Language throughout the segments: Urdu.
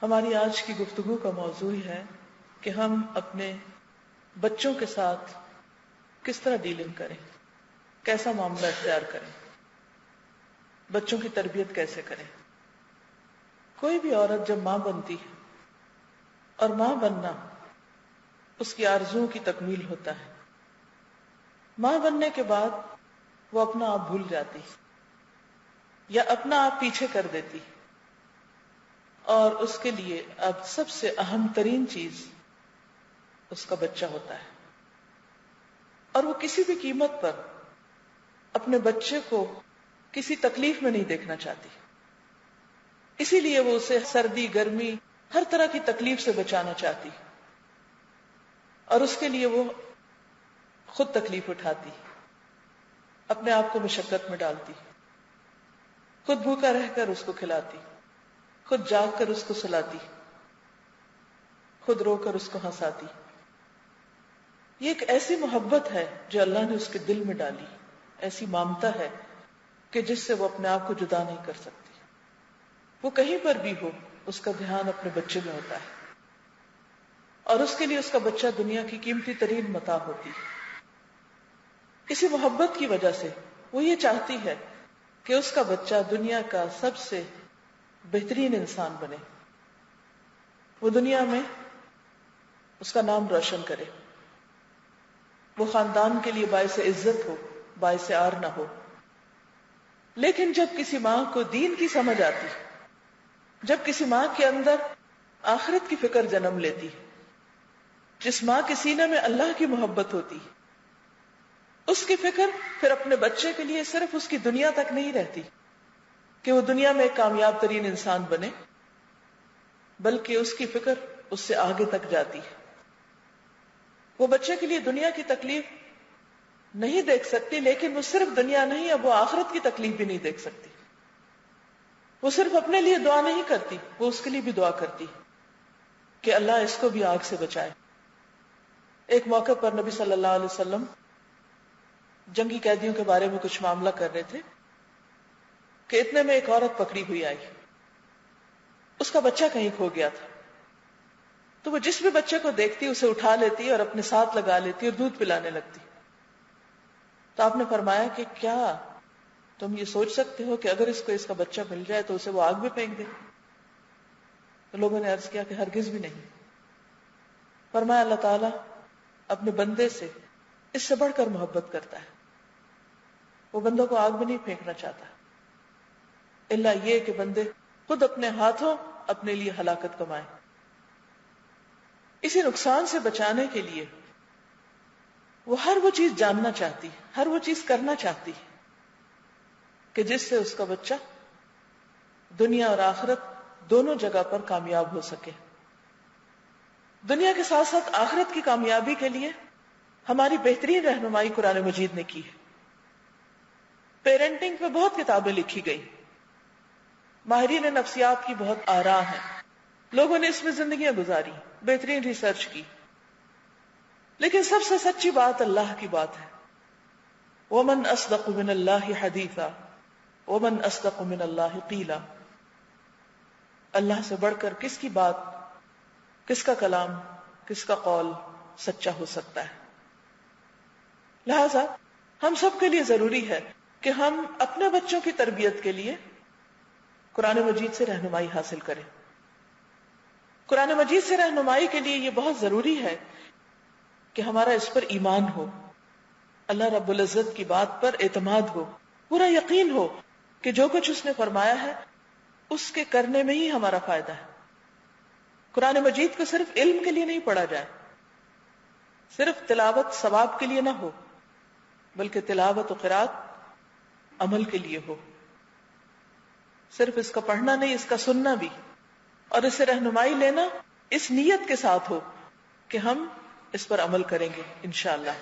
ہماری آج کی گفتگو کا موضوع ہے کہ ہم اپنے بچوں کے ساتھ کس طرح ڈیلنگ کریں، کیسا معاملہ اختیار کریں، بچوں کی تربیت کیسے کریں۔ کوئی بھی عورت جب ماں بنتی ہے اور ماں بننا اس کی آرزوؤں کی تکمیل ہوتا ہے، ماں بننے کے بعد وہ اپنا آپ بھول جاتی یا اپنا آپ پیچھے کر دیتی، اور اس کے لیے اب سب سے اہم ترین چیز اس کا بچہ ہوتا ہے، اور وہ کسی بھی قیمت پر اپنے بچے کو کسی تکلیف میں نہیں دیکھنا چاہتی، اسی لیے وہ اسے سردی گرمی ہر طرح کی تکلیف سے بچانا چاہتی، اور اس کے لیے وہ خود تکلیف اٹھاتی، اپنے آپ کو مشقت میں ڈالتی، خود بھوکا رہ کر اس کو کھلاتی، خود جاگ کر اس کو سلاتی، خود رو کر اس کو ہنساتی۔ یہ ایک ایسی محبت ہے جو اللہ نے اس کے دل میں ڈالی، ایسی ممتا ہے کہ جس سے وہ اپنے آپ کو جدا نہیں کر سکتی۔ وہ کہیں پر بھی ہو اس کا دھیان اپنے بچے میں ہوتا ہے، اور اس کے لیے اس کا بچہ دنیا کی قیمتی ترین متاع ہوتی ہے۔ اسی محبت کی وجہ سے وہ یہ چاہتی ہے کہ اس کا بچہ دنیا کا سب سے بہترین انسان بنے، وہ دنیا میں اس کا نام روشن کرے، وہ خاندان کے لیے باعث عزت ہو، باعث عار نہ ہو۔ لیکن جب کسی ماں کو دین کی سمجھ آتی، جب کسی ماں کے اندر آخرت کی فکر جنم لیتی، جس ماں کے سینے میں اللہ کی محبت ہوتی، اس کی فکر پھر اپنے بچے کے لیے صرف اس کی دنیا تک نہیں رہتی کہ وہ دنیا میں ایک کامیاب ترین انسان بنے، بلکہ اس کی فکر اس سے آگے تک جاتی ہے۔ وہ بچے کے لیے دنیا کی تکلیف نہیں دیکھ سکتی، لیکن وہ صرف دنیا نہیں، اب وہ آخرت کی تکلیف بھی نہیں دیکھ سکتی۔ وہ صرف اپنے لیے دعا نہیں کرتی، وہ اس کے لیے بھی دعا کرتی کہ اللہ اس کو بھی آگ سے بچائے۔ ایک موقع پر نبی صلی اللہ علیہ وسلم جنگی قیدیوں کے بارے میں کچھ معاملہ کر رہے تھے کہ اتنے میں ایک عورت پکڑی ہوئی آئی، اس کا بچہ کہیں کھو گیا تھا، تو وہ جس بھی بچے کو دیکھتی اسے اٹھا لیتی اور اپنے ساتھ لگا لیتی اور دودھ پلانے لگتی۔ تو آپ نے فرمایا کہ کیا تم یہ سوچ سکتے ہو کہ اگر اس کو اس کا بچہ مل جائے تو اسے وہ آگ میں پھینک دے؟ تو لوگوں نے عرض کیا کہ ہرگز بھی نہیں۔ فرمایا اللہ تعالیٰ اپنے بندے سے اس سے بڑھ کر محبت کرتا ہے، وہ بندوں کو آگ میں نہیں پھینکنا چاہتا، الا یہ کہ بندے خود اپنے ہاتھوں اپنے لیے ہلاکت کمائیں۔ اسی نقصان سے بچانے کے لیے وہ ہر وہ چیز جاننا چاہتی، ہر وہ چیز کرنا چاہتی کہ جس سے اس کا بچہ دنیا اور آخرت دونوں جگہ پر کامیاب ہو سکے۔ دنیا کے ساتھ ساتھ آخرت کی کامیابی کے لیے ہماری بہترین رہنمائی قرآن مجید نے کی ہے۔ پیرنٹنگ پہ بہت کتابیں لکھی گئی، ماہرین نفسیات کی بہت آراء ہیں، لوگوں نے اس میں زندگیاں گزاری، بہترین ریسرچ کی، لیکن سب سے سچی بات اللہ کی بات ہے۔ وَمَنْ أَصْدَقُ مِنَ اللَّهِ حَدِيثًا وَمَنْ أَصْدَقُ مِنَ اللَّهِ قِيلًا۔ اللہ سے بڑھ کر کس کی بات، کس کا کلام، کس کا قول سچا ہو سکتا ہے؟ لہذا ہم سب کے لیے ضروری ہے کہ ہم اپنے بچوں کی تربیت کے لیے قرآن مجید سے رہنمائی حاصل کریں۔ قرآن مجید سے رہنمائی کے لیے یہ بہت ضروری ہے کہ ہمارا اس پر ایمان ہو، اللہ رب العزت کی بات پر اعتماد ہو، پورا یقین ہو کہ جو کچھ اس نے فرمایا ہے اس کے کرنے میں ہی ہمارا فائدہ ہے۔ قرآن مجید کو صرف علم کے لیے نہیں پڑھا جائے، صرف تلاوت ثواب کے لیے نہ ہو، بلکہ تلاوت و قرات عمل کے لیے ہو۔ صرف اس کا پڑھنا نہیں، اس کا سننا بھی، اور اسے رہنمائی لینا اس نیت کے ساتھ ہو کہ ہم اس پر عمل کریں گے انشاءاللہ۔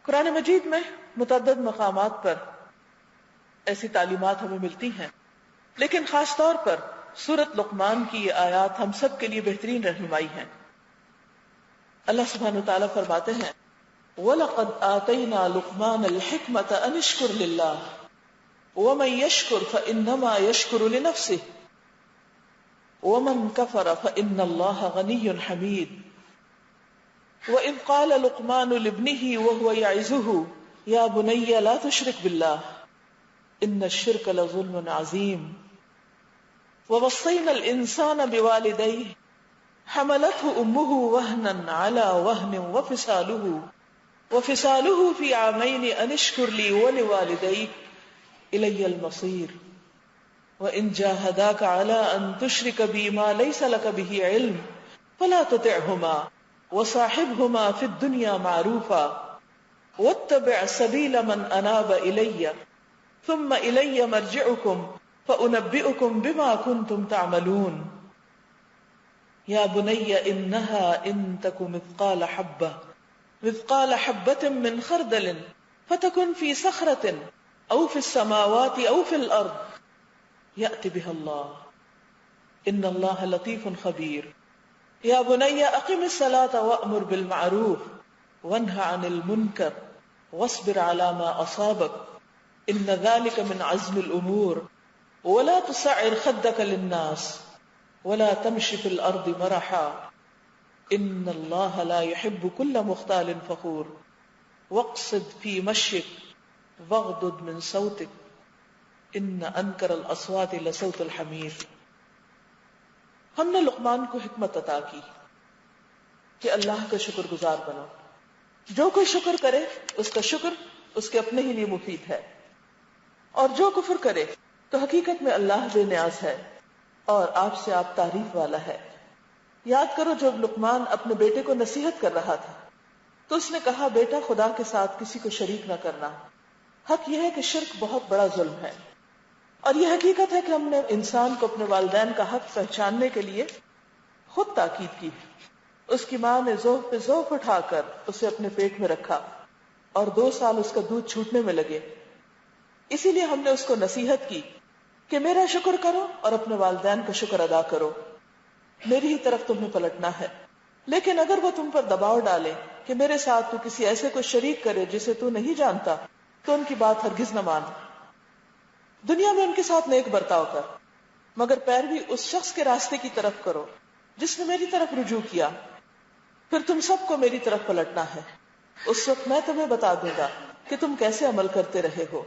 قرآن مجید میں متعدد مقامات پر ایسی تعلیمات ہمیں ملتی ہیں، لیکن خاص طور پر سورۃ لقمان کی یہ آیات ہم سب کے لیے بہترین رہنمائی ہیں۔ اللہ سبحانہ وتعالیٰ فرماتے ہیں وَلَقَدْ آتَيْنَا لُقْمَانَ الْحِكْمَةَ أَنِ اشْكُرْ لِلَّهِ وَمَنْ يَشْكُرْ فَإِنَّمَا يَشْكُرُ لِنَفْسِهِ۔ ومن كفر فإن الله غني حميد وإذ قال لقمان لابنه وهو يعظه يا بني لا تشرك بالله إن الشرك لظلم عظيم ووصينا الإنسان بوالديه حملته أمه وهنا على وهن وفصاله في عامين أن اشكر لي ولوالديك إلي المصير وَإِن جَاهَدَاكَ عَلَىٰ أَن تُشْرِكَ بِي مَا لَيْسَ لَكَ بِهِ عِلْمٌ فَلَا تُطِعْهُمَا وَصَاحِبْهُمَا فِي الدُّنْيَا مَعْرُوفًا وَاتَّبِعْ سَبِيلَ مَنْ أَنَابَ إِلَيَّ ثُمَّ إِلَيَّ مَرْجِعُكُمْ فَأُنَبِّئُكُمْ بِمَا كُنتُمْ تَعْمَلُونَ يَا بُنَيَّ إِنَّهَا إِن تَكُ مِثْقَالَ حَبَّةٍ مِّنْ خَرْدَلٍ فَتَكُنْ فِي صَخْرَةٍ أَوْ فِي السَّمَاوَاتِ أَوْ فِي الْأَرْضِ يأتي بها الله إن الله لطيف خبير يا بني أقم الصلاة وأمر بالمعروف وانهى عن المنكر واصبر على ما أصابك إن ذلك من عزم الأمور ولا تصعر خدك للناس ولا تمش في الأرض مرحا إن الله لا يحب كل مختال فخور واقصد في مشيك واغضض من صوتك ان انکر الاصوات لصوت الحمیر. ہم نے لقمان کو حکمت عطا کی کہ اللہ کا شکر گزار بنو. جو کوئی شکر کرے اس کا شکر اس کے اپنے ہی لیے مفید ہے، اور جو کفر کرے تو حقیقت میں اللہ بے نیاز ہے اور آپ سے آپ تعریف والا ہے. یاد کرو جب لقمان اپنے بیٹے کو نصیحت کر رہا تھا تو اس نے کہا بیٹا خدا کے ساتھ کسی کو شریک نہ کرنا. حق یہ ہے کہ شرک بہت بڑا ظلم ہے، اور یہ حقیقت ہے کہ ہم نے انسان کو اپنے والدین کا حق پہچاننے کے لیے خود تاکید کی. اس کی ماں نے ذوق پہ ذوق اٹھا کر اسے اپنے پیٹ میں رکھا اور 2 سال اس کا دودھ چھوٹنے میں لگے. اسی لیے ہم نے اس کو نصیحت کی کہ میرا شکر کرو اور اپنے والدین کا شکر ادا کرو، میری ہی طرف تمہیں پلٹنا ہے. لیکن اگر وہ تم پر دباؤ ڈالے کہ میرے ساتھ تو کسی ایسے کو شریک کرے جسے تو نہیں جانتا، تو ان کی بات ہرگز نہ مان. دنیا میں ان کے ساتھ نیک برتاؤ کر، مگر پیروی اس شخص کے راستے کی طرف کرو جس نے میری طرف رجوع کیا، پھر تم سب کو میری طرف پلٹنا ہے. اس وقت میں تمہیں بتا دوں گا کہ تم کیسے عمل کرتے رہے ہو.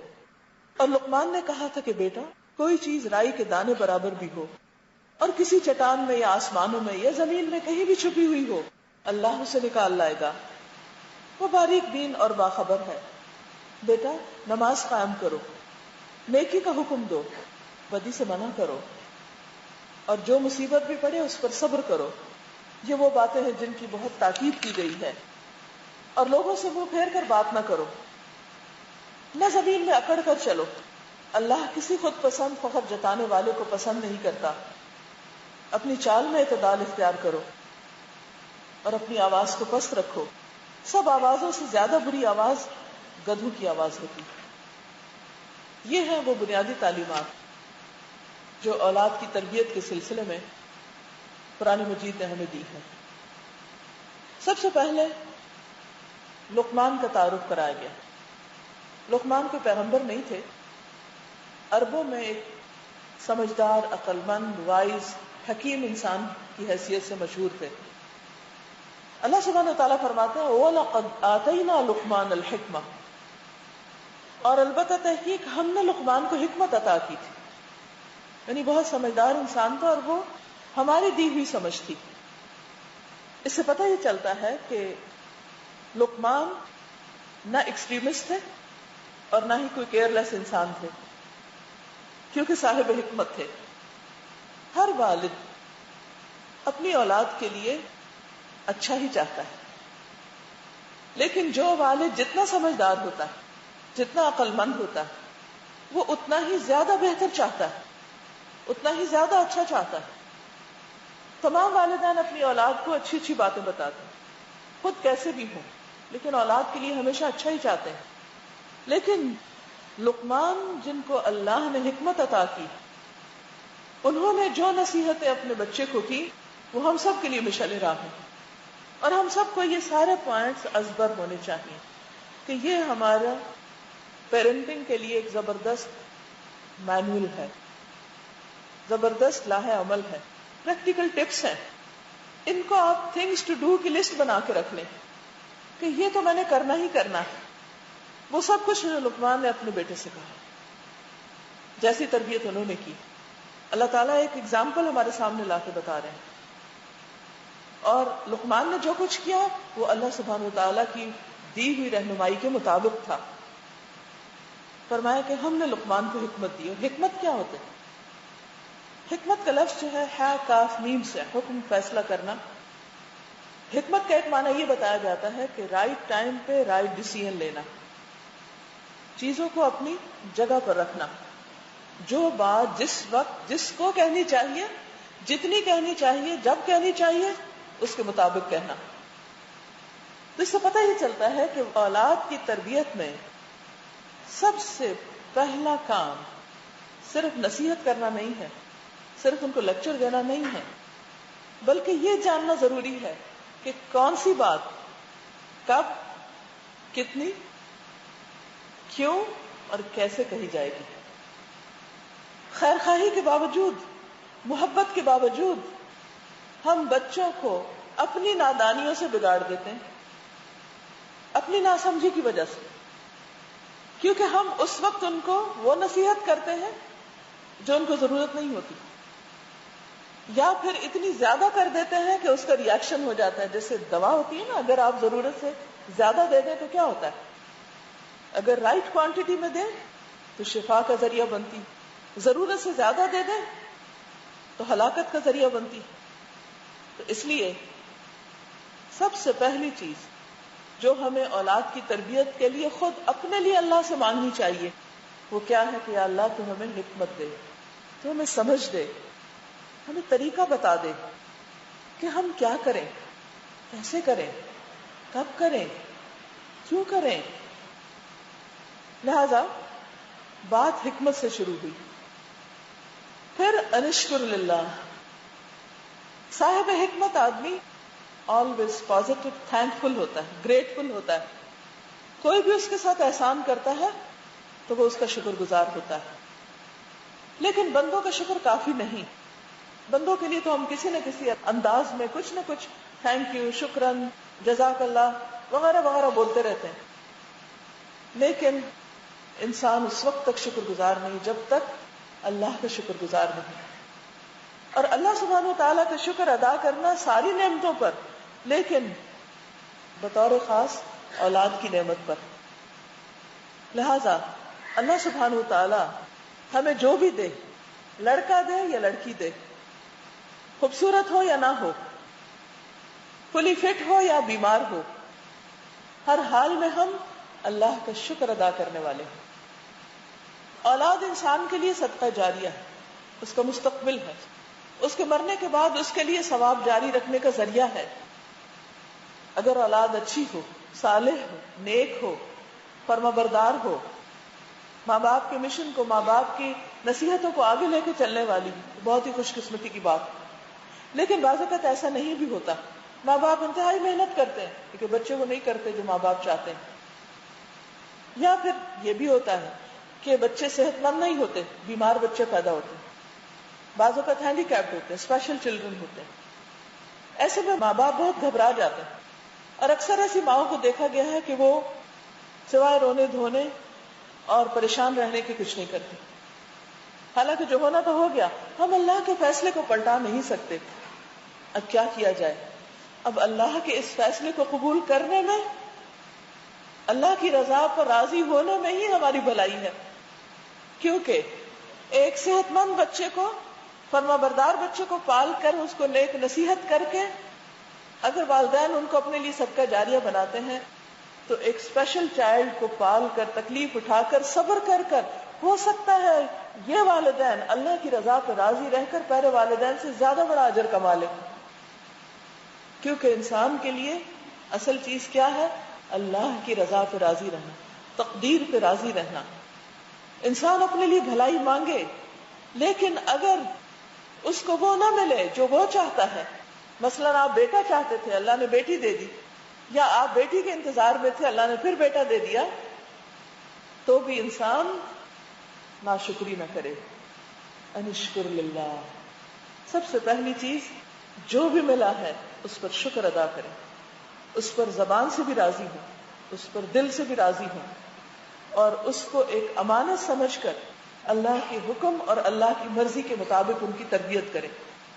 اور لقمان نے کہا تھا کہ بیٹا کوئی چیز رائی کے دانے برابر بھی ہو اور کسی چٹان میں یا آسمانوں میں یا زمین میں کہیں بھی چھپی ہوئی ہو، اللہ اسے نکال لائے گا. وہ باریک بین اور باخبر ہے. بیٹا نماز قائم کرو، نیکی کا حکم دو، بدی سے منع کرو، اور جو مصیبت بھی پڑے اس پر صبر کرو. یہ وہ باتیں ہیں جن کی بہت تاکید کی گئی ہے. اور لوگوں سے منہ پھیر کر بات نہ کرو، نہ زمین میں اکڑ کر چلو. اللہ کسی خود پسند فخر جتانے والے کو پسند نہیں کرتا. اپنی چال میں اعتدال اختیار کرو اور اپنی آواز کو پست رکھو. سب آوازوں سے زیادہ بری آواز گدھوں کی آواز ہوتی. یہ ہیں وہ بنیادی تعلیمات جو اولاد کی تربیت کے سلسلے میں قرآن مجید نے ہمیں دی ہے. سب سے پہلے لقمان کا تعارف کرایا گیا. لقمان کوئی پیغمبر نہیں تھے. عربوں میں ایک سمجھدار، عقل مند، وائز، حکیم انسان کی حیثیت سے مشہور تھے. اللہ سبحانہ وتعالیٰ فرماتے ہیں وَلَقَدْ آتَيْنَا لُقْمَانَ الْحِكْمَةَ، اور البتہ تحقیق ہم نے لقمان کو حکمت عطا کی تھی. یعنی بہت سمجھدار انسان تھا اور وہ ہماری دی ہوئی سمجھ تھی. اس سے پتہ یہ چلتا ہے کہ لقمان نہ ایکسٹریمسٹ تھے اور نہ ہی کوئی کیئر لیس انسان تھے، کیونکہ صاحب حکمت تھے. ہر والد اپنی اولاد کے لیے اچھا ہی چاہتا ہے، لیکن جو والد جتنا سمجھدار ہوتا ہے، جتنا عقل مند ہوتا ہے، وہ اتنا ہی زیادہ بہتر چاہتا ہے، اتنا ہی زیادہ اچھا چاہتا ہے. تمام والدین اپنی اولاد کو اچھی اچھی باتیں بتاتے ہیں، خود کیسے بھی ہوں، لیکن اولاد کے لیے ہمیشہ اچھا ہی چاہتے ہیں. لیکن لقمان جن کو اللہ نے حکمت عطا کی، انہوں نے جو نصیحتیں اپنے بچے کو کی وہ ہم سب کے لیے مشعل راہ ہیں. اور ہم سب کو یہ سارے پوائنٹس ازبر ہونے چاہیے کہ یہ ہمارا پیرنٹنگ کے لیے ایک زبردست مینول ہے، زبردست لاہ عمل ہے. پریکٹیکل ٹپس ہیں. ان کو آپ تھنگس ٹو ڈو کی لسٹ بنا کے رکھ لیں کہ یہ تو میں نے کرنا ہی کرنا ہے. وہ سب کچھ لقمان نے اپنے بیٹے سے کہا, جیسی تربیت انہوں نے کی. اللہ تعالیٰ ایک ایگزامپل ہمارے سامنے لا کے بتا رہے ہیں, اور لقمان نے جو کچھ کیا وہ اللہ سبحانہ و تعالیٰ کی دی ہوئی رہنمائی کے مطابق تھا. فرمایا کہ ہم نے لقمان کو حکمت دی. اور حکمت کیا ہوتا ہے؟ حکمت کا لفظ جو ہے ہا کاف میم سے, حکم فیصلہ کرنا. حکمت کا ایک معنی یہ بتایا جاتا ہے کہ رائٹ ٹائم پہ رائٹ ڈیسیژن لینا, چیزوں کو اپنی جگہ پر رکھنا. جو بات جس وقت جس کو کہنی چاہیے, جتنی کہنی چاہیے, جب کہنی چاہیے, اس کے مطابق کہنا. تو اس سے پتہ یہ چلتا ہے کہ اولاد کی تربیت میں سب سے پہلا کام صرف نصیحت کرنا نہیں ہے, صرف ان کو لیکچر دینا نہیں ہے, بلکہ یہ جاننا ضروری ہے کہ کون سی بات کب, کتنی, کیوں اور کیسے کہی جائے گی. خیر خواہی کے باوجود, محبت کے باوجود ہم بچوں کو اپنی نادانیوں سے بگاڑ دیتے ہیں, اپنی ناسمجھی کی وجہ سے. کیونکہ ہم اس وقت ان کو وہ نصیحت کرتے ہیں جو ان کو ضرورت نہیں ہوتی, یا پھر اتنی زیادہ کر دیتے ہیں کہ اس کا ریئیکشن ہو جاتا ہے. جیسے دوا ہوتی ہے نا, اگر آپ ضرورت سے زیادہ دے دیں تو کیا ہوتا ہے؟ اگر رائٹ کوانٹٹی میں دیں تو شفا کا ذریعہ بنتی, ضرورت سے زیادہ دے دیں تو ہلاکت کا ذریعہ بنتی. تو اس لیے سب سے پہلی چیز جو ہمیں اولاد کی تربیت کے لیے خود اپنے لیے اللہ سے مانگنی چاہیے وہ کیا ہے کہ یا اللہ تو ہمیں حکمت دے, تو ہمیں سمجھ دے, ہمیں طریقہ بتا دے کہ ہم کیا کریں, کیسے کریں, کب کریں, کیوں کریں. لہذا بات حکمت سے شروع ہوئی. پھر انشکر للہ. صاحب حکمت آدمی آلویز پازیٹو, تھینکفل ہوتا ہے, گریٹفل ہوتا ہے. کوئی بھی اس کے ساتھ احسان کرتا ہے تو وہ اس کا شکر گزار ہوتا ہے. لیکن بندوں کا شکر کافی نہیں. بندوں کے لیے تو ہم کسی نہ کسی انداز میں کچھ نہ کچھ تھینک یو, شکرن, جزاک اللہ وغیرہ وغیرہ بولتے رہتے ہیں. لیکن انسان اس وقت تک شکر گزار نہیں جب تک اللہ کا شکر گزار نہیں. اور اللہ سبحانہ و تعالیٰ کا شکر ادا کرنا ساری نعمتوں پر, لیکن بطور خاص اولاد کی نعمت پر. لہذا اللہ سبحانہ و تعالیٰ ہمیں جو بھی دے, لڑکا دے یا لڑکی دے, خوبصورت ہو یا نہ ہو, فلی فٹ ہو یا بیمار ہو, ہر حال میں ہم اللہ کا شکر ادا کرنے والے ہیں. اولاد انسان کے لیے صدقہ جاریہ ہے, اس کا مستقبل ہے, اس کے مرنے کے بعد اس کے لیے ثواب جاری رکھنے کا ذریعہ ہے. اگر اولاد اچھی ہو, صالح ہو, نیک ہو, فرما بردار ہو, ماں باپ کے مشن کو, ماں باپ کی نصیحتوں کو آگے لے کے چلنے والی, بہت ہی خوش قسمتی کی بات. لیکن بعض اوقات ایسا نہیں بھی ہوتا. ماں باپ انتہائی محنت کرتے ہیں لیکن بچے وہ نہیں کرتے جو ماں باپ چاہتے ہیں. یا پھر یہ بھی ہوتا ہے کہ بچے صحت مند نہیں ہوتے, بیمار بچے پیدا ہوتے ہیں. بعض اوقات ہینڈی کیپڈ ہوتے ہیں, اسپیشل چلڈرن ہوتے ہیں. ایسے میں ماں باپ بہت گھبرا جاتے ہیں, اور اکثر ایسی ماؤں کو دیکھا گیا ہے کہ وہ سوائے رونے دھونے اور پریشان رہنے کے کچھ نہیں کرتی. حالانکہ جو ہونا تو ہو گیا, ہم اللہ کے فیصلے کو پلٹا نہیں سکتے. اب کیا کیا جائے؟ اب اللہ کے اس فیصلے کو قبول کرنے میں, اللہ کی رضا پر راضی ہونے میں ہی ہماری بھلائی ہے. کیونکہ ایک صحت مند بچے کو, فرما بردار بچے کو پال کر, اس کو نیک نصیحت کر کے اگر والدین ان کو اپنے لیے صدقہ جاریہ بناتے ہیں, تو ایک اسپیشل چائلڈ کو پال کر, تکلیف اٹھا کر, صبر کر کر, ہو سکتا ہے یہ والدین اللہ کی رضا پہ راضی رہ کر پہلے والدین سے زیادہ بڑا اجر کما لیں. کیونکہ انسان کے لیے اصل چیز کیا ہے؟ اللہ کی رضا پہ راضی رہنا, تقدیر پہ راضی رہنا. انسان اپنے لیے بھلائی مانگے, لیکن اگر اس کو وہ نہ ملے جو وہ چاہتا ہے, مثلاً آپ بیٹا چاہتے تھے, اللہ نے بیٹی دے دی, یا آپ بیٹی کے انتظار میں تھے, اللہ نے پھر بیٹا دے دیا, تو بھی انسان ناشکری نہ کرے. انشکر للہ, سب سے پہلی چیز جو بھی ملا ہے اس پر شکر ادا کریں، اس پر زبان سے بھی راضی ہوں، اس پر دل سے بھی راضی ہوں، اور اس کو ایک امانت سمجھ کر اللہ کے حکم اور اللہ کی مرضی کے مطابق ان کی تربیت کریں.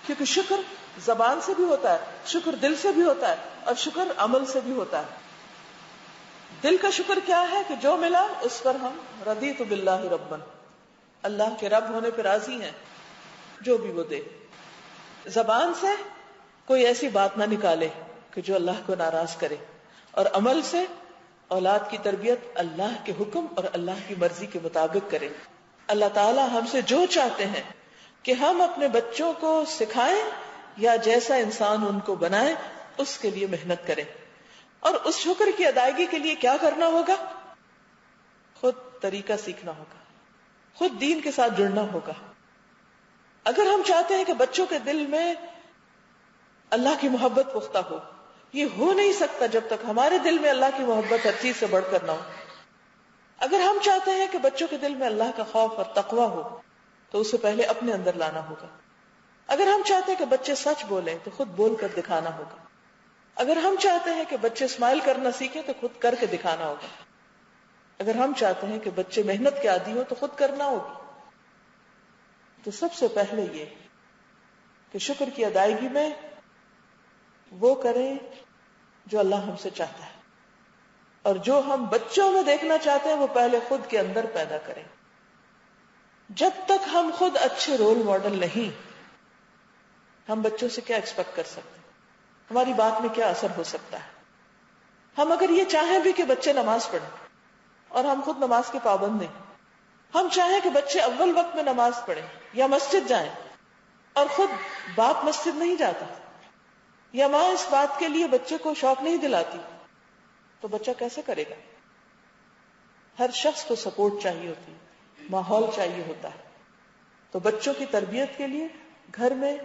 کیونکہ شکر زبان سے بھی ہوتا ہے، شکر دل سے بھی ہوتا ہے، اور شکر عمل سے بھی ہوتا ہے. دل کا شکر کیا ہے کہ جو ملا اس پر ہم رضیت باللہ ربا، اللہ کے رب ہونے پہ راضی ہیں جو بھی وہ دے. زبان سے کوئی ایسی بات نہ نکالے کہ جو اللہ کو ناراض کرے، اور عمل سے اولاد کی تربیت اللہ کے حکم اور اللہ کی مرضی کے مطابق کرے. اللہ تعالی ہم سے جو چاہتے ہیں کہ ہم اپنے بچوں کو سکھائیں یا جیسا انسان ان کو بنائیں اس کے لیے محنت کریں. اور اس شکر کی ادائیگی کے لیے کیا کرنا ہوگا؟ خود طریقہ سیکھنا ہوگا، خود دین کے ساتھ جڑنا ہوگا. اگر ہم چاہتے ہیں کہ بچوں کے دل میں اللہ کی محبت پختہ ہو، یہ ہو نہیں سکتا جب تک ہمارے دل میں اللہ کی محبت ہر چیز سے بڑھ کر نہ ہو. اگر ہم چاہتے ہیں کہ بچوں کے دل میں اللہ کا خوف اور تقوی ہو تو اسے پہلے اپنے اندر لانا ہوگا. اگر ہم چاہتے ہیں کہ بچے سچ بولیں تو خود بول کر دکھانا ہوگا. اگر ہم چاہتے ہیں کہ بچے اسمائل کرنا سیکھیں تو خود کر کے دکھانا ہوگا. اگر ہم چاہتے ہیں کہ بچے محنت کے عادی ہو تو خود کرنا ہوگی. تو سب سے پہلے یہ کہ شکر کی ادائیگی میں وہ کریں جو اللہ ہم سے چاہتا ہے، اور جو ہم بچوں میں دیکھنا چاہتے ہیں وہ پہلے خود کے اندر پیدا کریں. جب تک ہم خود اچھے رول ماڈل نہیں، ہم بچوں سے کیا ایکسپیکٹ کر سکتے ہیں؟ ہماری بات میں کیا اثر ہو سکتا ہے؟ ہم اگر یہ چاہیں بھی کہ بچے نماز پڑھیں اور ہم خود نماز کے پابند نہیں، ہم چاہیں کہ بچے اول وقت میں نماز پڑھیں یا مسجد جائیں اور خود باپ مسجد نہیں جاتا، یا ماں اس بات کے لیے بچے کو شوق نہیں دلاتی، تو بچہ کیسے کرے گا؟ ہر شخص کو سپورٹ چاہیے ہوتی ہے، ماحول چاہیے ہوتا ہے. تو بچوں کی تربیت کے لیے گھر میں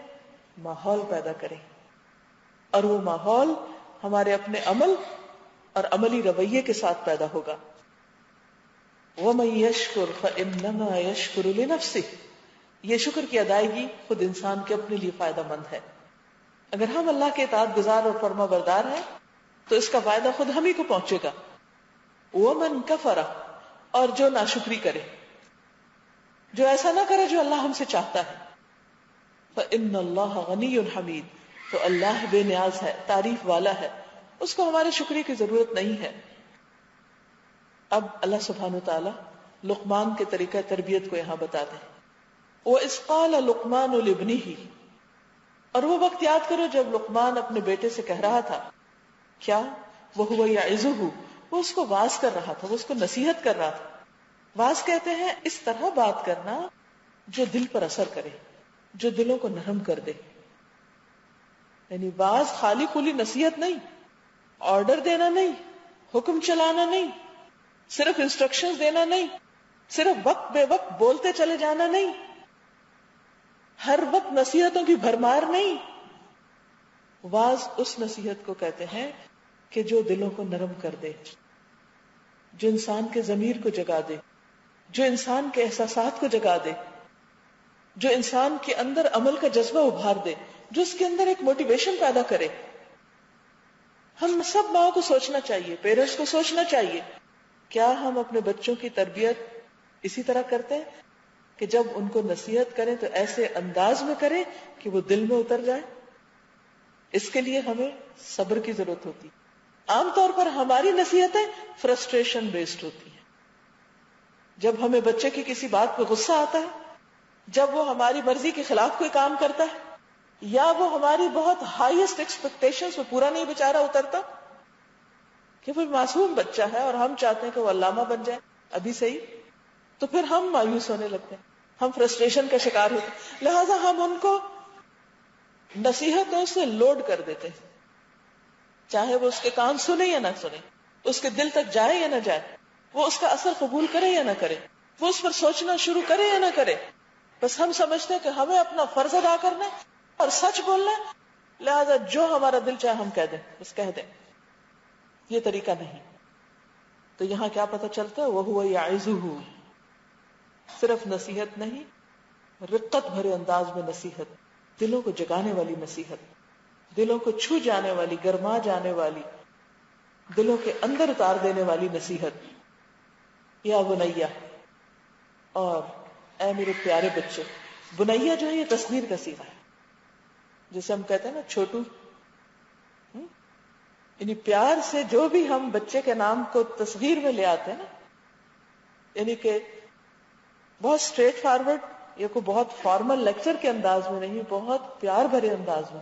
ماحول پیدا کریں، اور وہ ماحول ہمارے اپنے عمل اور عملی رویے کے ساتھ پیدا ہوگا. وَمَن يَشْكُرْ فَإِنَّمَا يَشْكُرُ لِنَفْسِهِ، یہ شکر کی ادائیگی خود انسان کے اپنے لیے فائدہ مند ہے. اگر ہم اللہ کے اطاعت گزار اور فرما بردار ہیں تو اس کا فائدہ خود ہم ہی کو پہنچے گا. وَمَن كَفَرَ، اور جو ناشکری کرے، جو ایسا نہ کرے جو اللہ ہم سے چاہتا ہے، فَإِنَّ اللَّهَ غَنِيٌّ حَمِيدٌ، تو اللہ بے نیاز ہے، تعریف والا ہے، اس کو ہمارے شکریہ کی ضرورت نہیں ہے. اب اللہ سبحانہ وتعالی لقمان کے طریقہ تربیت کو یہاں بتاتے ہیں. وَإِذْ قَالَ لُقْمَانُ لِابْنِهِ، اور وہ وقت یاد کرو جب لقمان اپنے بیٹے سے کہہ رہا تھا، کیا؟ وَهُوَ يَعِظُهُ، وہ اس کو واعظ کر رہا تھا، وہ اس کو نصیحت کر رہا تھا. واعظ کہتے ہیں اس طرح بات کرنا جو دل پر اثر کرے، جو دلوں کو نرم کر دے. یعنی واعظ خالی خلی نصیحت نہیں، آرڈر دینا نہیں، حکم چلانا نہیں، صرف انسٹرکشنز دینا نہیں، صرف وقت بے وقت بولتے چلے جانا نہیں، ہر وقت نصیحتوں کی بھرمار نہیں. واعظ اس نصیحت کو کہتے ہیں کہ جو دلوں کو نرم کر دے، جو انسان کے ضمیر کو جگا دے، جو انسان کے احساسات کو جگا دے، جو انسان کے اندر عمل کا جذبہ ابھار دے، جو اس کے اندر ایک موٹیویشن پیدا کرے. ہم سب ماں کو سوچنا چاہیے، پیرنٹس کو سوچنا چاہیے، کیا ہم اپنے بچوں کی تربیت اسی طرح کرتے ہیں کہ جب ان کو نصیحت کریں تو ایسے انداز میں کریں کہ وہ دل میں اتر جائے؟ اس کے لیے ہمیں صبر کی ضرورت ہوتی. عام طور پر ہماری نصیحتیں فرسٹریشن بیسڈ ہوتی ہیں. جب ہمیں بچے کی کسی بات پہ غصہ آتا ہے، جب وہ ہماری مرضی کے خلاف کوئی کام کرتا ہے، یا وہ ہماری بہت ہائیسٹ ایکسپیکٹیشنز پہ پورا نہیں بیچارہ اترتا، کہ وہ معصوم بچہ ہے اور ہم چاہتے ہیں کہ وہ علامہ بن جائے ابھی سے ہی، تو پھر ہم مایوس ہونے لگتے ہیں، ہم فرسٹریشن کا شکار ہوتے ہیں. لہذا ہم ان کو نصیحتوں سے لوڈ کر دیتے ہیں، چاہے وہ اس کے کان سنے یا نہ سنے، اس کے دل تک جائے یا نہ جائے، وہ اس کا اثر قبول کرے یا نہ کرے، وہ اس پر سوچنا شروع کرے یا نہ کرے. بس ہم سمجھتے ہیں کہ ہمیں اپنا فرض ادا کرنا ہے اور سچ بولنا ہے، لہذا جو ہمارا دل چاہے ہم کہہ دیں، بس کہہ دیں. یہ طریقہ نہیں. تو یہاں کیا پتہ چلتا ہے؟ وَهُوَ يَعِظُهُ، صرف نصیحت نہیں، رقت بھرے انداز میں نصیحت، دلوں کو جگانے والی نصیحت، دلوں کو چھو جانے والی، گرما جانے والی، دلوں کے اندر اتار دینے والی نصیحت. یا بنیا، اور اے میرے پیارے بچے. بنیا جو ہے یہ تصغیر کا صیغہ ہے، جسے ہم کہتے ہیں نا چھوٹو. یعنی پیار سے جو بھی ہم بچے کے نام کو تصغیر میں لے آتے ہیں نا، یعنی کہ بہت اسٹریٹ فارورڈ یا کوئی بہت فارمل لیکچر کے انداز میں نہیں، بہت پیار بھرے انداز میں،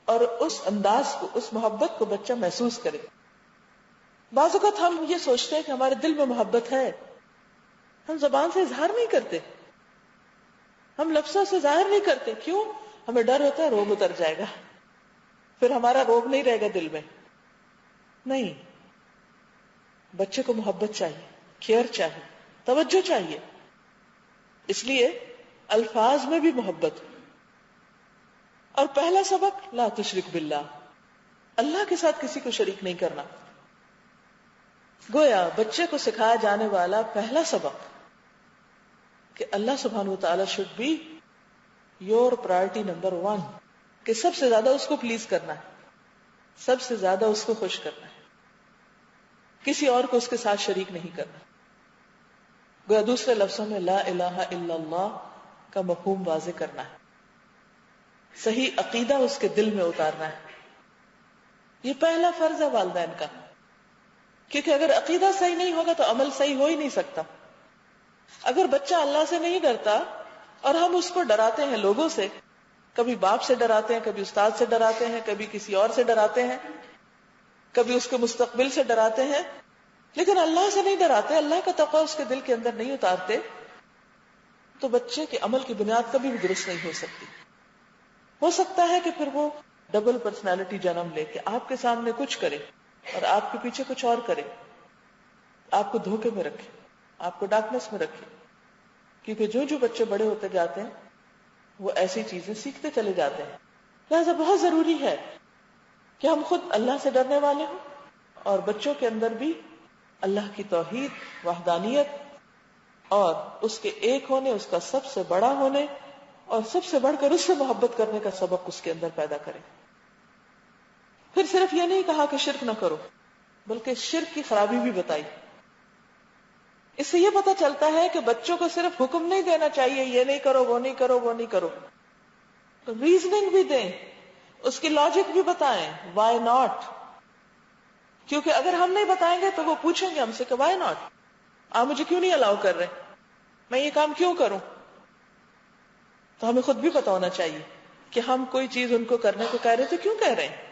اور اس انداز کو، اس محبت کو بچہ محسوس کرے. بعض اوقات ہم یہ سوچتے ہیں کہ ہمارے دل میں محبت ہے، ہم زبان سے اظہار نہیں کرتے، ہم لفظوں سے ظاہر نہیں کرتے. کیوں؟ ہمیں ڈر ہوتا ہے روب اتر جائے گا، پھر ہمارا روب نہیں رہے گا دل میں. نہیں، بچے کو محبت چاہیے، کیئر چاہیے، توجہ چاہیے. اس لیے الفاظ میں بھی محبت. اور پہلا سبق لا تشرک باللہ، اللہ کے ساتھ کسی کو شریک نہیں کرنا. گویا بچے کو سکھایا جانے والا پہلا سبق کہ اللہ سبحانہ وتعالی should be your priority number 1، کہ سب سے زیادہ اس کو پلیز کرنا ہے، سب سے زیادہ اس کو خوش کرنا ہے، کسی اور کو اس کے ساتھ شریک نہیں کرنا. گویا دوسرے لفظوں میں لا الہ الا اللہ کا مفہوم واضح کرنا ہے، صحیح عقیدہ اس کے دل میں اتارنا ہے. یہ پہلا فرض ہے والدین کا، کیونکہ اگر عقیدہ صحیح نہیں ہوگا تو عمل صحیح ہو ہی نہیں سکتا. اگر بچہ اللہ سے نہیں ڈرتا اور ہم اس کو ڈراتے ہیں لوگوں سے، کبھی باپ سے ڈراتے ہیں، کبھی استاد سے ڈراتے ہیں، کبھی کسی اور سے ڈراتے ہیں، کبھی اس کے مستقبل سے ڈراتے ہیں، لیکن اللہ سے نہیں ڈراتے، اللہ کا تقوی اس کے دل کے اندر نہیں اتارتے، تو بچے کے عمل کی بنیاد کبھی بھی درست نہیں ہو سکتی. ہو سکتا ہے کہ پھر وہ ڈبل پرسنالٹی جنم لے کے آپ کے سامنے کچھ کرے اور آپ کے پیچھے کچھ اور کرے، آپ کو دھوکے میں رکھے، آپ کو ڈارکنس میں رکھے. کیونکہ جو بچے بڑے ہوتے جاتے ہیں وہ ایسی چیزیں سیکھتے چلے جاتے ہیں. لہذا بہت ضروری ہے کہ ہم خود اللہ سے ڈرنے والے ہوں اور بچوں کے اندر بھی اللہ کی توحید، وحدانیت اور اس کے ایک ہونے، اس کا سب سے بڑا ہونے اور سب سے بڑھ کر اس سے محبت کرنے کا سبق اس کے اندر پیدا کرے. پھر صرف یہ نہیں کہا کہ شرک نہ کرو، بلکہ شرک کی خرابی بھی بتائی. اس سے یہ پتہ چلتا ہے کہ بچوں کو صرف حکم نہیں دینا چاہیے یہ نہیں کرو، وہ نہیں کرو، وہ نہیں کرو، ریزننگ بھی دیں، اس کی لاجک بھی بتائیں، وائی ناٹ. کیونکہ اگر ہم نہیں بتائیں گے تو وہ پوچھیں گے ہم سے کہ وائی ناٹ، آپ مجھے کیوں نہیں الاؤ کر رہے، میں یہ کام کیوں کروں. تو ہمیں خود بھی پتا ہونا چاہیے کہ ہم کوئی چیز ان کو کرنے کو کہہ رہے تو کیوں کہہ رہے ہیں،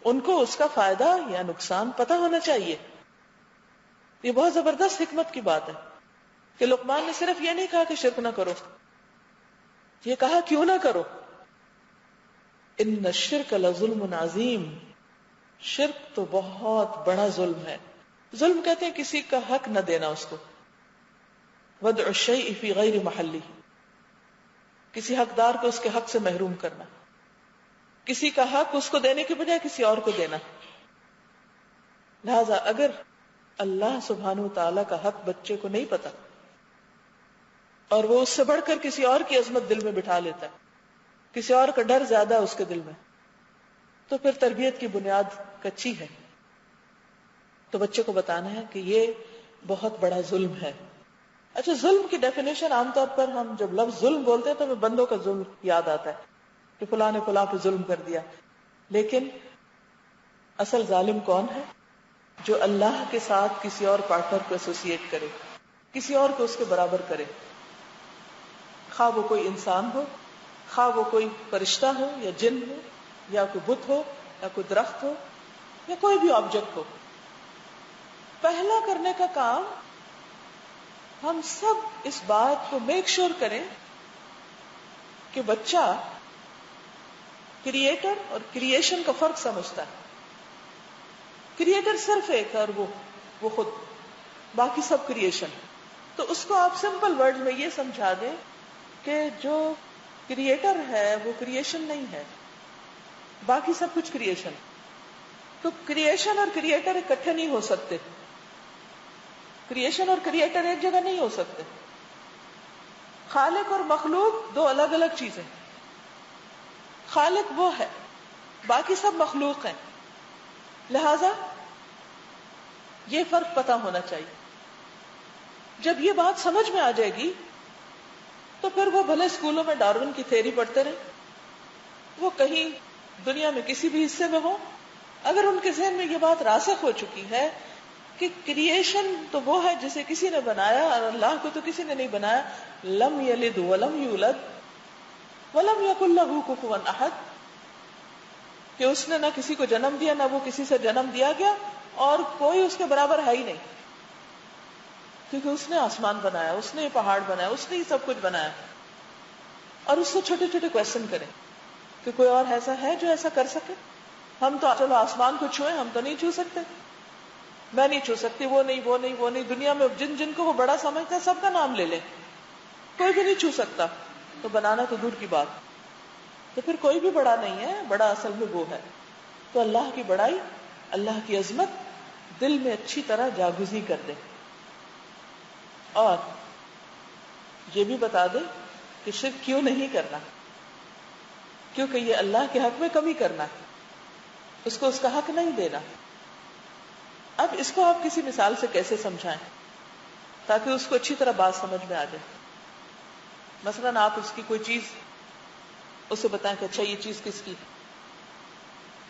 ان کو اس کا فائدہ یا نقصان پتا ہونا چاہیے. یہ بہت زبردست حکمت کی بات ہے کہ لقمان نے صرف یہ نہیں کہا کہ شرک نہ کرو، یہ کہا کیوں نہ کرو. ان الشرک لظلم عظیم، شرک تو بہت بڑا ظلم ہے. ظلم کہتے ہیں کسی کا حق نہ دینا، اس کو وضع الشیء فی غیر محلہ، کسی حقدار کو اس کے حق سے محروم کرنا، کسی کا حق اس کو دینے کی بجائے کسی اور کو دینا. لہذا اگر اللہ سبحانہ وتعالی کا حق بچے کو نہیں پتا اور وہ اس سے بڑھ کر کسی اور کی عظمت دل میں بٹھا لیتا ہے، کسی اور کا ڈر زیادہ اس کے دل میں، تو پھر تربیت کی بنیاد کچی ہے. تو بچے کو بتانا ہے کہ یہ بہت بڑا ظلم ہے. اچھا، ظلم کی ڈیفینیشن عام طور پر ہم جب لفظ ظلم بولتے ہیں تو ہمیں بندوں کا ظلم یاد آتا ہے کہ فلاں نے فلاں پہ ظلم کر دیا، لیکن اصل ظالم کون ہے؟ جو اللہ کے ساتھ کسی اور پارٹنر کو ایسوسیٹ کرے، کسی اور کو اس کے برابر کرے، خواہ وہ کوئی انسان ہو، خواہ وہ کوئی فرشتہ ہو یا جن ہو یا کوئی بت ہو یا کوئی درخت ہو یا کوئی بھی آبجیکٹ ہو. پہلا کرنے کا کام ہم سب اس بات کو میک شور کریں کہ بچہ کریٹر اور کریشن کا فرق سمجھتا ہے. کریٹر صرف ایک ہے اور وہ خود، باقی سب کریشن. تو اس کو آپ سمپل ورڈ میں یہ سمجھا دیں کہ جو کریٹر ہے وہ کریشن نہیں ہے، باقی سب کچھ کریشن. تو کریشن اور کریٹر اکٹھے نہیں ہو سکتے، کریشن اور کریٹر ایک جگہ نہیں ہو سکتے. خالق اور مخلوق دو الگ الگ چیزیں. خالق وہ ہے، باقی سب مخلوق ہیں. لہذا یہ فرق پتہ ہونا چاہیے. جب یہ بات سمجھ میں آ جائے گی تو پھر وہ بھلے اسکولوں میں ڈارون کی تھیوری پڑھتے رہیں، وہ کہیں دنیا میں کسی بھی حصے میں ہو، اگر ان کے ذہن میں یہ بات راسخ ہو چکی ہے کہ کریشن تو وہ ہے جسے کسی نے بنایا اور اللہ کو تو کسی نے نہیں بنایا. لم یلد ولم یولد ولم یکن لہ کفوا احد، کہ اس نے نہ کسی کو جنم دیا، نہ وہ کسی سے جنم دیا گیا، اور کوئی اس کے برابر ہے ہی نہیں. کیونکہ اس نے آسمان بنایا، اس نے یہ پہاڑ بنایا، اس نے یہ سب کچھ بنایا. اور اس سے چھوٹے چھوٹے کویشچن کریں کہ کوئی اور ایسا ہے جو ایسا کر سکے. ہم تو چلو آسمان کو چھوئیں، ہم تو نہیں چھو سکتے، میں نہیں چھو سکتی، وہ نہیں وہ نہیں وہ نہیں. دنیا میں جن جن کو وہ بڑا سمجھتا ہے سب کا نام لے لیں، کوئی بھی نہیں چھو سکتا. تو بنانا تو دور کی بات. تو پھر کوئی بھی بڑا نہیں ہے، بڑا اصل میں وہ ہے. تو اللہ کی بڑائی، اللہ کی عظمت دل میں اچھی طرح جاگزی کر دے، اور یہ بھی بتا دے کہ شرک کیوں نہیں کرنا، کیونکہ یہ اللہ کے حق میں کمی کرنا ہے، اس کو اس کا حق نہیں دینا. اب اس کو آپ کسی مثال سے کیسے سمجھائیں تاکہ اس کو اچھی طرح بات سمجھ میں آ جائے. مثلاً آپ اس کی کوئی چیز اسے بتائیں کہ اچھا یہ چیز کس کی،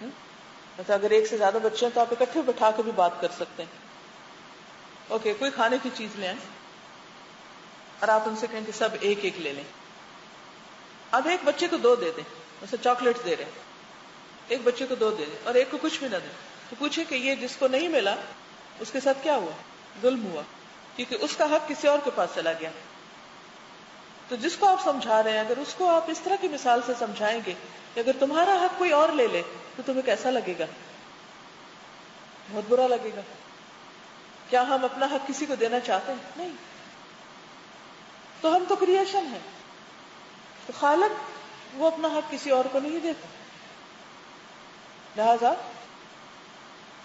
مطلب اگر ایک سے زیادہ بچے ہیں تو آپ اکٹھے بٹھا کے بھی بات کر سکتے ہیں. اوکے، کوئی کھانے کی چیز لے آئیں اور آپ ان سے کہیں کہ سب ایک ایک لے لیں. اب ایک بچے کو 2 دے دیں، جیسے چاکلیٹ دے رہے ہیں، ایک بچے کو 2 دے دیں اور ایک کو کچھ بھی نہ دیں. تو پوچھیں کہ یہ جس کو نہیں ملا اس کے ساتھ کیا ہوا؟ ظلم ہوا، کیونکہ اس کا حق کسی اور کے پاس چلا گیا. تو جس کو آپ سمجھا رہے ہیں اگر اس کو آپ اس طرح کی مثال سے سمجھائیں گے کہ اگر تمہارا حق کوئی اور لے لے تو تمہیں کیسا لگے گا؟ بہت برا لگے گا. کیا ہم اپنا حق کسی کو دینا چاہتے ہیں؟ نہیں. تو ہم تو کریشن ہیں، تو خالق وہ اپنا حق کسی اور کو نہیں دیتا. لہذا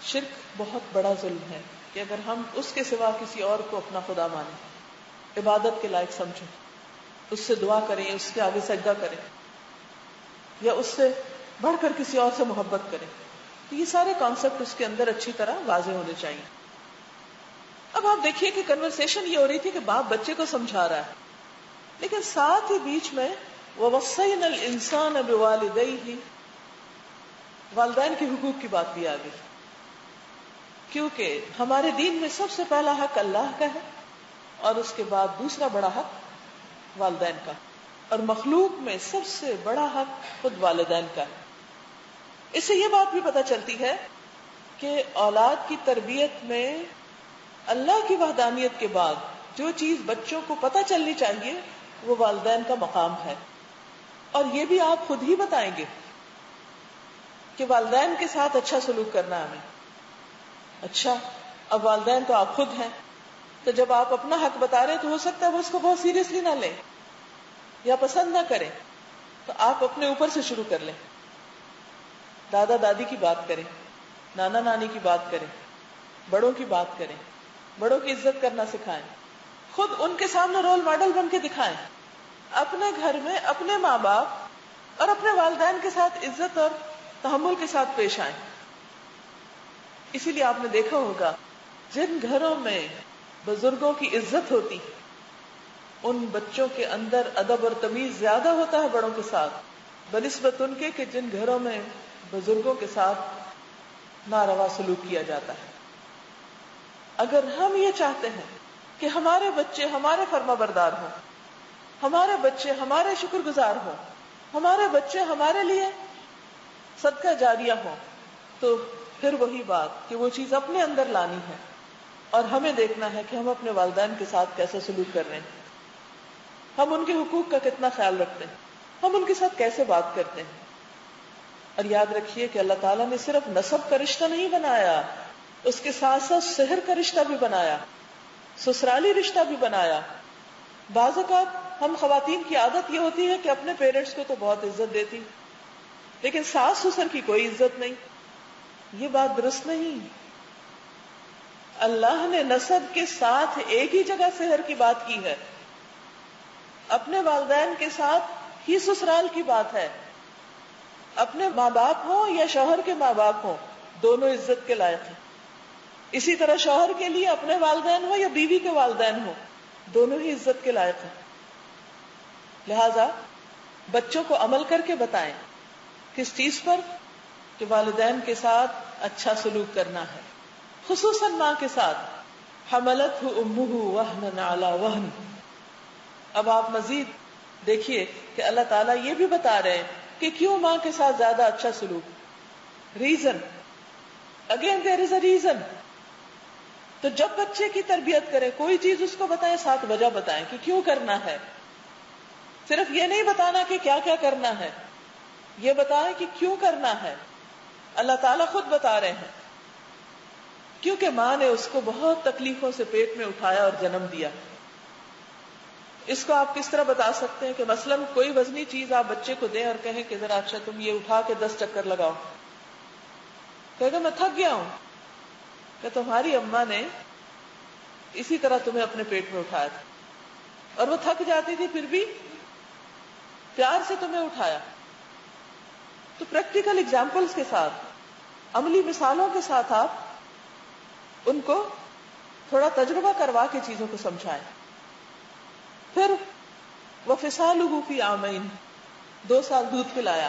شرک بہت بڑا ظلم ہے کہ اگر ہم اس کے سوا کسی اور کو اپنا خدا مانیں، عبادت کے لائق سمجھیں، اس سے دعا کریں، اس کے آگے سجدہ کریں، یا اس سے بڑھ کر کسی اور سے محبت کریں. تو یہ سارے کانسیپٹ اس کے اندر اچھی طرح واضح ہونے چاہیے. اب آپ دیکھیے کہ کنورسیشن یہ ہو رہی تھی کہ باپ بچے کو سمجھا رہا ہے، لیکن ساتھ ہی بیچ میں وَوَصَّيْنَا الْإِنسَانَ بِوَالِدَيْهِ، والدین کے حقوق کی بات بھی آ گئی، کیونکہ ہمارے دین میں سب سے پہلا حق اللہ کا ہے اور اس کے بعد دوسرا بڑا حق والدین کا، اور مخلوق میں سب سے بڑا حق خود والدین کا ہے. اس سے یہ بات بھی پتہ چلتی ہے کہ اولاد کی تربیت میں اللہ کی وحدانیت کے بعد جو چیز بچوں کو پتہ چلنی چاہیے وہ والدین کا مقام ہے. اور یہ بھی آپ خود ہی بتائیں گے کہ والدین کے ساتھ اچھا سلوک کرنا ہے ہمیں. اچھا، اب والدین تو آپ خود ہیں، تو جب آپ اپنا حق بتا رہے تو ہو سکتا ہے وہ اس کو بہت سیریسلی نہ لیں یا پسند نہ کریں. تو آپ اپنے اوپر سے شروع کر لیں، دادا دادی کی بات کریں، نانا نانی کی بات کریں، بڑوں کی بات کریں، بڑوں کی عزت کرنا سکھائیں، خود ان کے سامنے رول ماڈل بن کے دکھائیں. اپنے گھر میں اپنے ماں باپ اور اپنے والدین کے ساتھ عزت اور تحمل کے ساتھ پیش آئیں. اسی لیے آپ نے دیکھا ہوگا جن گھروں میں بزرگوں کی عزت ہوتی ان بچوں کے اندر ادب اور تمیز زیادہ ہوتا ہے بڑوں کے ساتھ، بنسبت ان کے کہ جن گھروں میں بزرگوں کے ساتھ ناروا سلوک کیا جاتا ہے. اگر ہم یہ چاہتے ہیں کہ ہمارے بچے ہمارے فرما بردار ہوں، ہمارے بچے ہمارے شکر گزار ہوں، ہمارے بچے ہمارے لیے صدقہ جاریہ ہوں، تو پھر وہی بات کہ وہ چیز اپنے اندر لانی ہے اور ہمیں دیکھنا ہے کہ ہم اپنے والدین کے ساتھ کیسا سلوک کر رہے ہیں، ہم ان کے حقوق کا کتنا خیال رکھتے ہیں، ہم ان کے ساتھ کیسے بات کرتے ہیں. اور یاد رکھیے کہ اللہ تعالیٰ نے صرف نسب کا رشتہ نہیں بنایا، اس کے ساتھ ساتھ شہر کا رشتہ بھی بنایا، سسرالی رشتہ بھی بنایا. بعض اوقات ہم خواتین کی عادت یہ ہوتی ہے کہ اپنے پیرنٹس کو تو بہت عزت دیتی لیکن ساس سسر کی کوئی عزت نہیں. یہ بات درست نہیں. اللہ نے نسب کے ساتھ ایک ہی جگہ شہر کی بات کی ہے، اپنے والدین کے ساتھ ہی سسرال کی بات ہے. اپنے ماں باپ ہوں یا شوہر کے ماں باپ ہوں، دونوں عزت کے لائق ہیں. اسی طرح شوہر کے لیے اپنے والدین ہوں یا بیوی کے والدین ہوں، دونوں ہی عزت کے لائق ہیں. لہذا بچوں کو عمل کر کے بتائیں. کس چیز پر؟ کہ والدین کے ساتھ اچھا سلوک کرنا ہے، خصوصاً ماں کے ساتھ. حملتہ امہ وہنا علی وہن. اب آپ مزید دیکھیے کہ اللہ تعالیٰ یہ بھی بتا رہے ہیں کہ کیوں ماں کے ساتھ زیادہ اچھا سلوک. Reason again there is a reason. تو جب بچے کی تربیت کریں کوئی چیز اس کو بتائیں، ساتھ وجہ بتائیں کہ کیوں کرنا ہے. صرف یہ نہیں بتانا کہ کیا کیا کرنا ہے، یہ بتائیں کہ کیوں کرنا ہے. اللہ تعالیٰ خود بتا رہے ہیں کیونکہ ماں نے اس کو بہت تکلیفوں سے پیٹ میں اٹھایا اور جنم دیا. اس کو آپ کس طرح بتا سکتے ہیں کہ مثلاً کوئی وزنی چیز آپ بچے کو دیں اور کہیں کہ ذرا اچھا تم یہ اٹھا کے 10 چکر لگاؤ. کہے گا میں تھک گیا ہوں. کہ تمہاری اماں نے اسی طرح تمہیں اپنے پیٹ میں اٹھایا تھا اور وہ تھک جاتی تھی پھر بھی پیار سے تمہیں اٹھایا. تو پریکٹیکل ایگزامپلس کے ساتھ، عملی مثالوں کے ساتھ آپ ان کو تھوڑا تجربہ کروا کے چیزوں کو سمجھائیں. پھر وَفِصَالُهُ فِي عَامَيْنِ، 2 سال دودھ پلایا.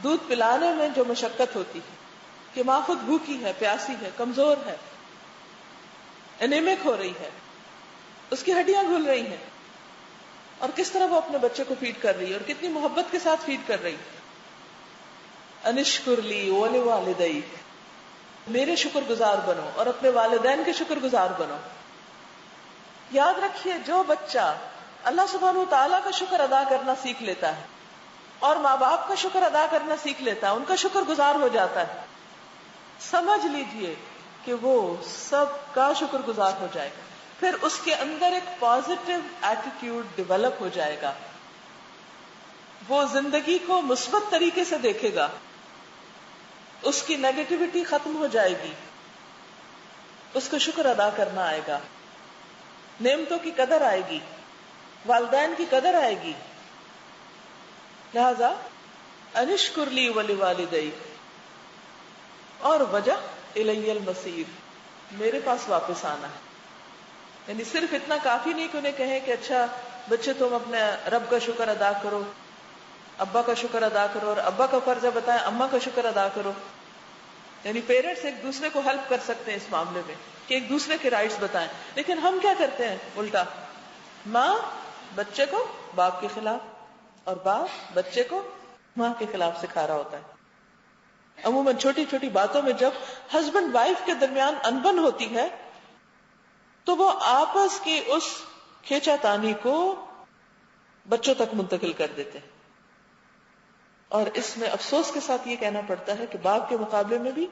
دودھ پلانے میں جو مشقت ہوتی ہے کہ ماں خود بھوکی ہے، پیاسی ہے، کمزور ہے، انیمک ہو رہی ہے، اس کی ہڈیاں گھل رہی ہیں، اور کس طرح وہ اپنے بچے کو فیڈ کر رہی ہے اور کتنی محبت کے ساتھ فیڈ کر رہی ہے. انشکر لی وَلِوَالِدَيْکَ، میرے شکر گزار بنو اور اپنے والدین کے شکر گزار بنو. یاد رکھیے جو بچہ اللہ سبحانہ و تعالیٰ کا شکر ادا کرنا سیکھ لیتا ہے اور ماں باپ کا شکر ادا کرنا سیکھ لیتا ہے، ان کا شکر گزار ہو جاتا ہے، سمجھ لیجئے کہ وہ سب کا شکر گزار ہو جائے گا. پھر اس کے اندر ایک پازیٹیو ایٹیٹیوڈ ڈیولپ ہو جائے گا. وہ زندگی کو مثبت طریقے سے دیکھے گا، اس کی نیگیٹیوٹی ختم ہو جائے گی، اس کو شکر ادا کرنا آئے گا، نعمتوں کی قدر آئے گی، والدین کی قدر آئے گی. لہذا انشکر لی ولوالدیک، اور وجہ الی المصیر، میرے پاس واپس آنا ہے. یعنی صرف اتنا کافی نہیں کہ انہیں کہیں کہ اچھا بچے تم اپنے رب کا شکر ادا کرو، ابا کا شکر ادا کرو، اور ابا کا فرض ہے بتائیں اما کا شکر ادا کرو. یعنی پیرنٹس ایک دوسرے کو ہیلپ کر سکتے ہیں اس معاملے میں کہ ایک دوسرے کے رائٹس بتائیں. لیکن ہم کیا کرتے ہیں الٹا، ماں بچے کو باپ کے خلاف اور باپ بچے کو ماں کے خلاف سکھا رہا ہوتا ہے. عموماً چھوٹی چھوٹی باتوں میں جب ہسبینڈ وائف کے درمیان انبن ہوتی ہے تو وہ آپس کی اس کھینچا تانی کو بچوں تک منتقل کر دیتے ہیں. اور اس میں افسوس کے ساتھ یہ کہنا پڑتا ہے کہ باپ کے مقابلے میں بھی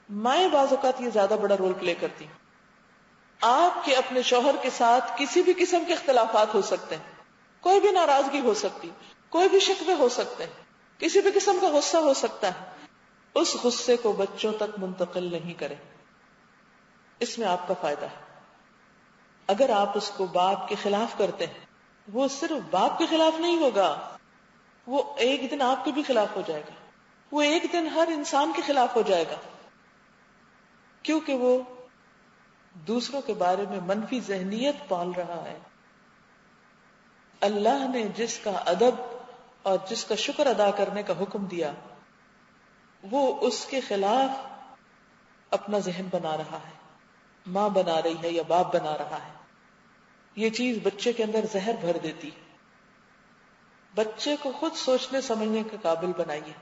مائیں بعض اوقات یہ زیادہ بڑا رول پلے کرتی ہیں. آپ کے اپنے شوہر کے ساتھ کسی بھی قسم کے اختلافات ہو سکتے ہیں، کوئی بھی ناراضگی ہو سکتی، کوئی بھی شکوے ہو سکتے ہیں، کسی بھی قسم کا غصہ ہو سکتا ہے. اس غصے کو بچوں تک منتقل نہیں کریں، اس میں آپ کا فائدہ ہے. اگر آپ اس کو باپ کے خلاف کرتے ہیں، وہ صرف باپ کے خلاف نہیں ہوگا، وہ ایک دن آپ کے بھی خلاف ہو جائے گا، وہ ایک دن ہر انسان کے خلاف ہو جائے گا، کیونکہ وہ دوسروں کے بارے میں منفی ذہنیت پال رہا ہے. اللہ نے جس کا ادب اور جس کا شکر ادا کرنے کا حکم دیا، وہ اس کے خلاف اپنا ذہن بنا رہا ہے، ماں بنا رہی ہے یا باپ بنا رہا ہے. یہ چیز بچے کے اندر زہر بھر دیتی. بچے کو خود سوچنے سمجھنے کے قابل بنائیے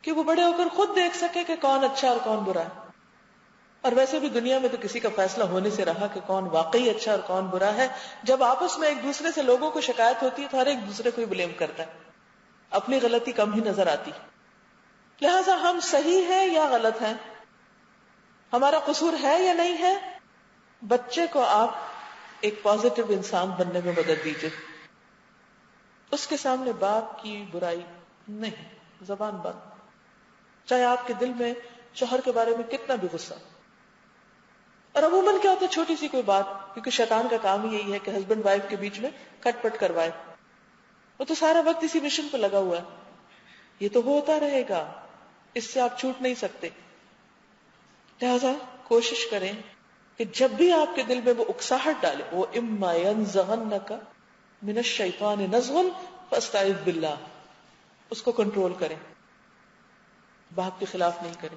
کہ وہ بڑے ہو کر خود دیکھ سکے کہ کون اچھا اور کون برا ہے. اور ویسے بھی دنیا میں تو کسی کا فیصلہ ہونے سے رہا کہ کون واقعی اچھا اور کون برا ہے. جب آپس میں ایک دوسرے سے لوگوں کو شکایت ہوتی ہے تو ہر ایک دوسرے کو ہی بلیم کرتا ہے، اپنی غلطی کم ہی نظر آتی. لہذا ہم صحیح ہیں یا غلط ہیں، ہمارا قصور ہے یا نہیں ہے، بچے کو آپ ایک پازیٹیو انسان بننے میں مدد دیجیے. اس کے سامنے باپ کی برائی نہیں، زبان بند، چاہے آپ کے دل میں شوہر کے بارے میں کتنا بھی غصہ. اور عموماً کیا ہوتا ہے چھوٹی سی کوئی بات، کیونکہ شیطان کا کام ہی یہی ہے کہ ہسبینڈ وائف کے بیچ میں کٹ پٹ کروائے. وہ تو سارا وقت اسی مشن پہ لگا ہوا ہے یہ تو ہوتا رہے گا، اس سے آپ چھوٹ نہیں سکتے. لہذا کوشش کریں کہ جب بھی آپ کے دل میں وہ اکساہٹ ڈالے، وہ اما ینزغنک من الشیطان نزغ فاستعذ باللہ، اس کو کنٹرول کریں. باپ کے خلاف نہیں کریں،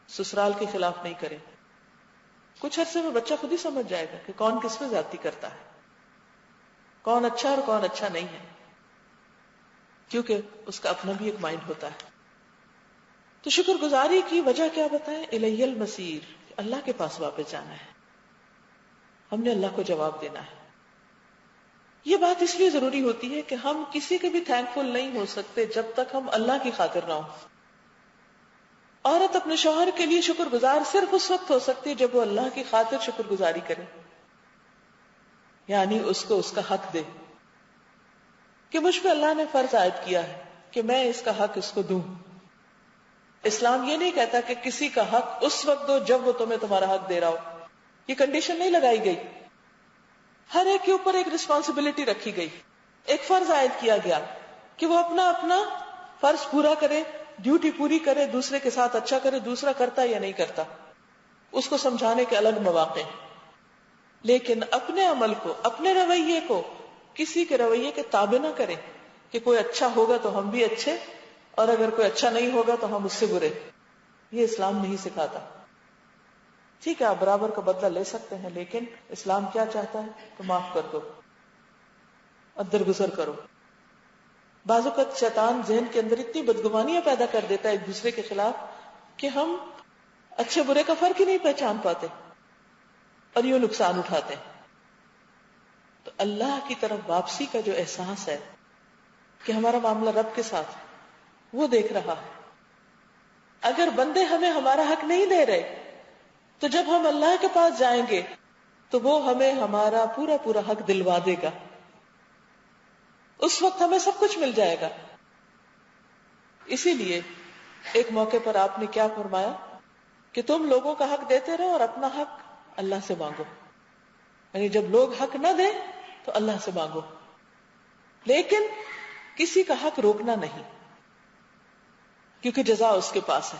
سسرال کے خلاف نہیں کریں. کچھ عرصے میں بچہ خود ہی سمجھ جائے گا کہ کون کس میں زیادتی کرتا ہے، کون اچھا اور کون اچھا نہیں ہے، کیونکہ اس کا اپنا بھی ایک مائنڈ ہوتا ہے. تو شکر گزاری کی وجہ کیا بتائیں؟ الیہ المصیر، اللہ کے پاس واپس جانا ہے، ہم نے اللہ کو جواب دینا ہے. یہ بات اس لیے ضروری ہوتی ہے کہ ہم کسی کے بھی تھینک فل نہیں ہو سکتے جب تک ہم اللہ کی خاطر نہ ہوں. عورت اپنے شوہر کے لیے شکر گزار صرف اس وقت ہو سکتی ہے جب وہ اللہ کی خاطر شکر گزاری کرے، یعنی اس کو اس کا حق دے کہ مجھ پہ اللہ نے فرض عائد کیا ہے کہ میں اس کا حق اس کو دوں. اسلام یہ نہیں کہتا کہ کسی کا حق اس وقت دو جب وہ تمہیں تمہارا حق دے رہا ہو، یہ کنڈیشن نہیں لگائی گئی. ہر ایک کے اوپر ایک رسپانسبلٹی رکھی گئی، ایک فرض عائد کیا گیا کہ وہ اپنا اپنا فرض پورا کرے، ڈیوٹی پوری کرے، دوسرے کے ساتھ اچھا کرے. دوسرا کرتا یا نہیں کرتا اس کو سمجھانے کے الگ مواقع، لیکن اپنے عمل کو، اپنے رویے کو کسی کے رویے کے تابع نہ کرے کہ کوئی اچھا ہوگا تو ہم بھی اچھے، اور اگر کوئی اچھا نہیں ہوگا تو ہم اس سے برے. یہ اسلام نہیں سکھاتا. ٹھیک ہے آپ برابر کا بدلہ لے سکتے ہیں، لیکن اسلام کیا چاہتا ہے کہ معاف کر دو اور درگزر کرو. بعض اوقات شیطان ذہن کے اندر اتنی بدگمانیاں پیدا کر دیتا ہے ایک دوسرے کے خلاف کہ ہم اچھے برے کا فرق ہی نہیں پہچان پاتے اور یوں نقصان اٹھاتے ہیں. تو اللہ کی طرف واپسی کا جو احساس ہے کہ ہمارا معاملہ رب کے ساتھ، وہ دیکھ رہا ہے. اگر بندے ہمیں ہمارا حق نہیں دے رہے تو جب ہم اللہ کے پاس جائیں گے تو وہ ہمیں ہمارا پورا پورا حق دلوا دے گا. اس وقت ہمیں سب کچھ مل جائے گا. اسی لیے ایک موقع پر آپ نے کیا فرمایا کہ تم لوگوں کا حق دیتے رہو اور اپنا حق اللہ سے مانگو. یعنی جب لوگ حق نہ دیں تو اللہ سے مانگو، لیکن کسی کا حق روکنا نہیں، کیونکہ جزا اس کے پاس ہے.